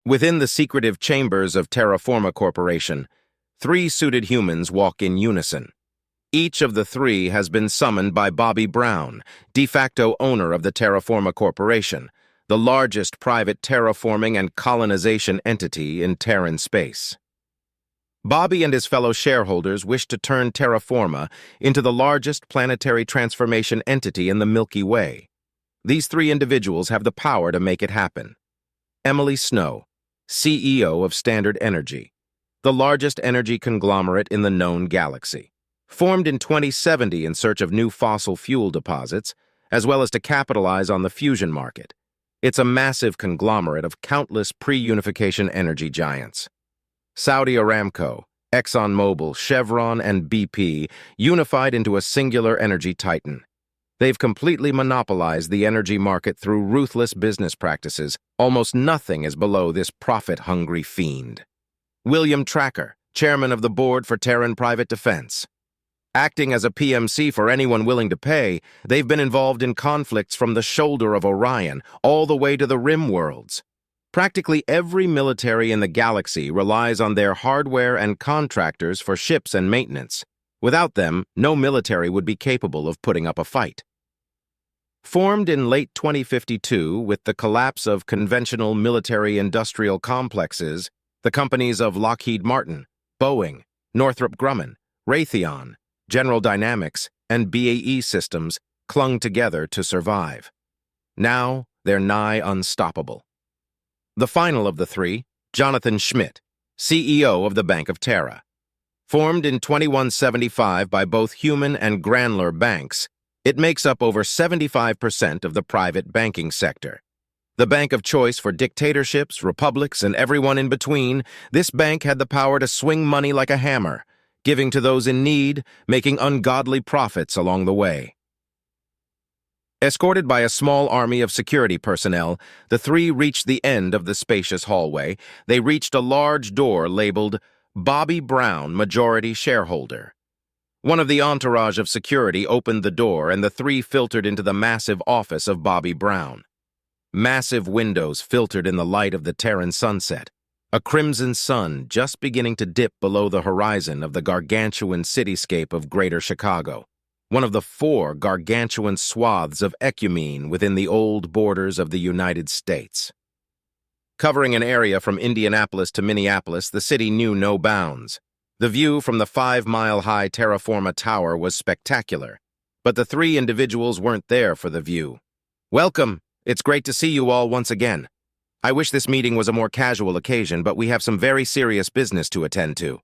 Within the secretive chambers of Terraforma Corporation, three suited humans walk in unison. Each of the three has been summoned by Bobby Brown, de facto owner of the Terraforma Corporation, the largest private terraforming and colonization entity in Terran space. Bobby and his fellow shareholders wish to turn Terraforma into the largest planetary transformation entity in the Milky Way. These three individuals have the power to make it happen. Emily Snow, CEO of Standard Energy, the largest energy conglomerate in the known galaxy. Formed in 2070 in search of new fossil fuel deposits, as well as to capitalize on the fusion market. It's a massive conglomerate of countless pre-unification energy giants. Saudi Aramco, ExxonMobil, Chevron, and BP unified into a singular energy titan. They've completely monopolized the energy market through ruthless business practices. Almost nothing is below this profit-hungry fiend. William Tracker, chairman of the board for Terran Private Defense. Acting as a PMC for anyone willing to pay, they've been involved in conflicts from the shoulder of Orion all the way to the Rim worlds. Practically every military in the galaxy relies on their hardware and contractors for ships and maintenance. Without them, no military would be capable of putting up a fight. Formed in late 2052 with the collapse of conventional military-industrial complexes, the companies of Lockheed Martin, Boeing, Northrop Grumman, Raytheon, General Dynamics, and BAE Systems clung together to survive. Now, they're nigh unstoppable. The final of the three, Jonathan Schmidt, CEO of the Bank of Terra. Formed in 2175 by both Human and Granler banks, it makes up over 75% of the private banking sector. The bank of choice for dictatorships, republics, and everyone in between, this bank had the power to swing money like a hammer, giving to those in need, making ungodly profits along the way. Escorted by a small army of security personnel, the three reached the end of the spacious hallway. They reached a large door labeled Bobby Brown, Majority Shareholder. One of the entourage of security opened the door, and the three filtered into the massive office of Bobby Brown. Massive windows filtered in the light of the Terran sunset, a crimson sun just beginning to dip below the horizon of the gargantuan cityscape of Greater Chicago, one of the 4 gargantuan swaths of ecumene within the old borders of the United States. Covering an area from Indianapolis to Minneapolis, the city knew no bounds. The view from the 5-mile-high Terraforma Tower was spectacular, but the three individuals weren't there for the view. "Welcome. It's great to see you all once again. I wish this meeting was a more casual occasion, but we have some very serious business to attend to."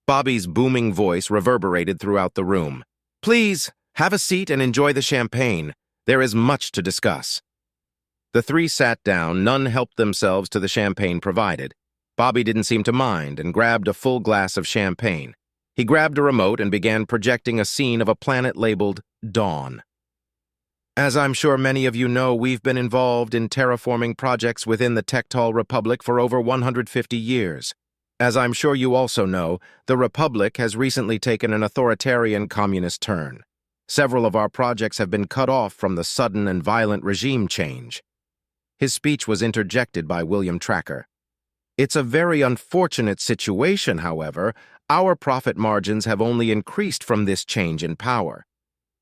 Bobby's booming voice reverberated throughout the room. "Please, have a seat and enjoy the champagne. There is much to discuss." The three sat down. None helped themselves to the champagne provided. Bobby didn't seem to mind and grabbed a full glass of champagne. He grabbed a remote and began projecting a scene of a planet labeled Dawn. As I'm sure many of you know, we've been involved in terraforming projects within the Tectal Republic for over 150 years. As I'm sure you also know, the Republic has recently taken an authoritarian communist turn. Several of our projects have been cut off from the sudden and violent regime change. His speech was interjected by William Tracker. "It's a very unfortunate situation, however. Our profit margins have only increased from this change in power.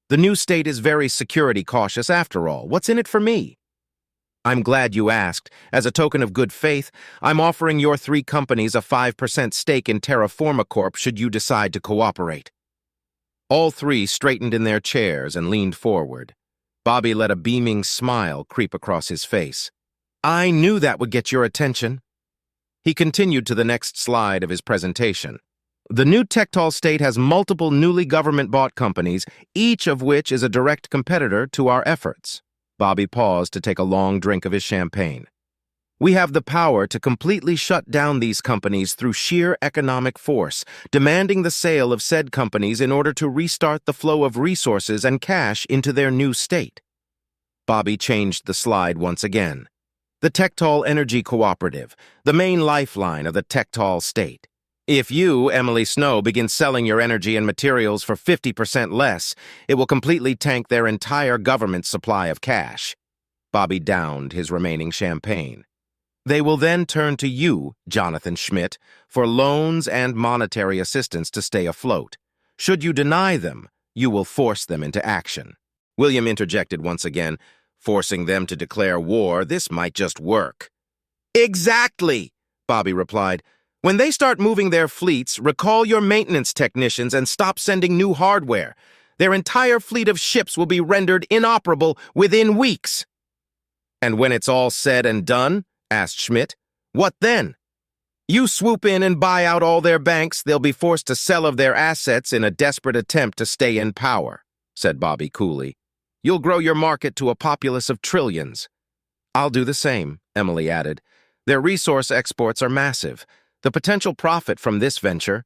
The new state is very security cautious after all. What's in it for me?" "I'm glad you asked. As a token of good faith, I'm offering your three companies a 5% stake in Terraforma Corp should you decide to cooperate." All three straightened in their chairs and leaned forward. Bobby let a beaming smile creep across his face. "I knew that would get your attention." He continued to the next slide of his presentation. "The new Tectal state has multiple newly government-bought companies, each of which is a direct competitor to our efforts." Bobby paused to take a long drink of his champagne. "We have the power to completely shut down these companies through sheer economic force, demanding the sale of said companies in order to restart the flow of resources and cash into their new state." Bobby changed the slide once again. "The Tectal Energy Cooperative, the main lifeline of the Tectal state. If you, Emily Snow, begin selling your energy and materials for 50% less, it will completely tank their entire government supply of cash." Bobby downed his remaining champagne. They will then turn to you, Jonathan Schmidt, for loans and monetary assistance to stay afloat. Should you deny them, you will force them into action. William interjected once again, forcing them to declare war. This might just work. Exactly, Bobby replied. When they start moving their fleets, recall your maintenance technicians and stop sending new hardware. Their entire fleet of ships will be rendered inoperable within weeks. And when it's all said and done, asked Schmidt, what then? You swoop in and buy out all their banks, they'll be forced to sell of their assets in a desperate attempt to stay in power, said Bobby coolly. You'll grow your market to a populace of trillions. I'll do the same, Emily added. Their resource exports are massive. The potential profit from this venture,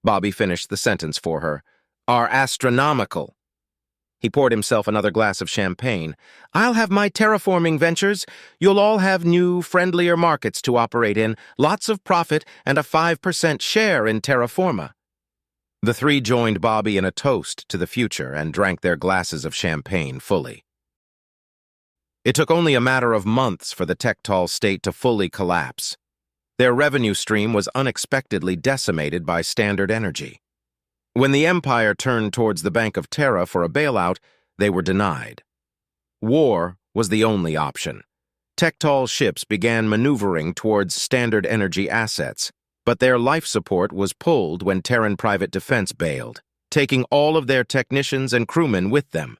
Bobby finished the sentence for her, are astronomical. He poured himself another glass of champagne. I'll have my terraforming ventures. You'll all have new, friendlier markets to operate in, lots of profit, and a 5% share in Terraforma. The three joined Bobby in a toast to the future and drank their glasses of champagne fully. It took only a matter of months for the Tectol state to fully collapse. Their revenue stream was unexpectedly decimated by Standard Energy. When the Empire turned towards the Bank of Terra for a bailout, they were denied. War was the only option. Tectol ships began maneuvering towards Standard Energy assets, but their life support was pulled when Terran Private Defense bailed, taking all of their technicians and crewmen with them.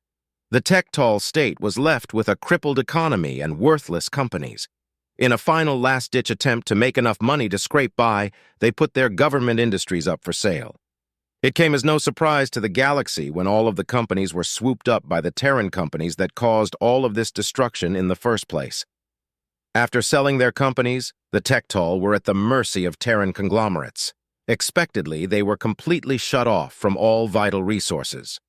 The Tectol state was left with a crippled economy and worthless companies. In a final last-ditch attempt to make enough money to scrape by, they put their government industries up for sale. It came as no surprise to the galaxy when all of the companies were swooped up by the Terran companies that caused all of this destruction in the first place. After selling their companies, the Tectol were at the mercy of Terran conglomerates. Expectedly, they were completely shut off from all vital resources.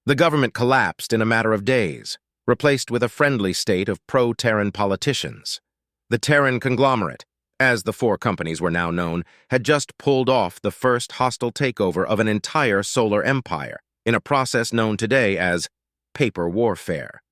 The government collapsed in a matter of days, replaced with a friendly state of pro-Terran politicians. The Terran conglomerate, as the four companies were now known, had just pulled off the first hostile takeover of an entire solar empire in a process known today as paper warfare.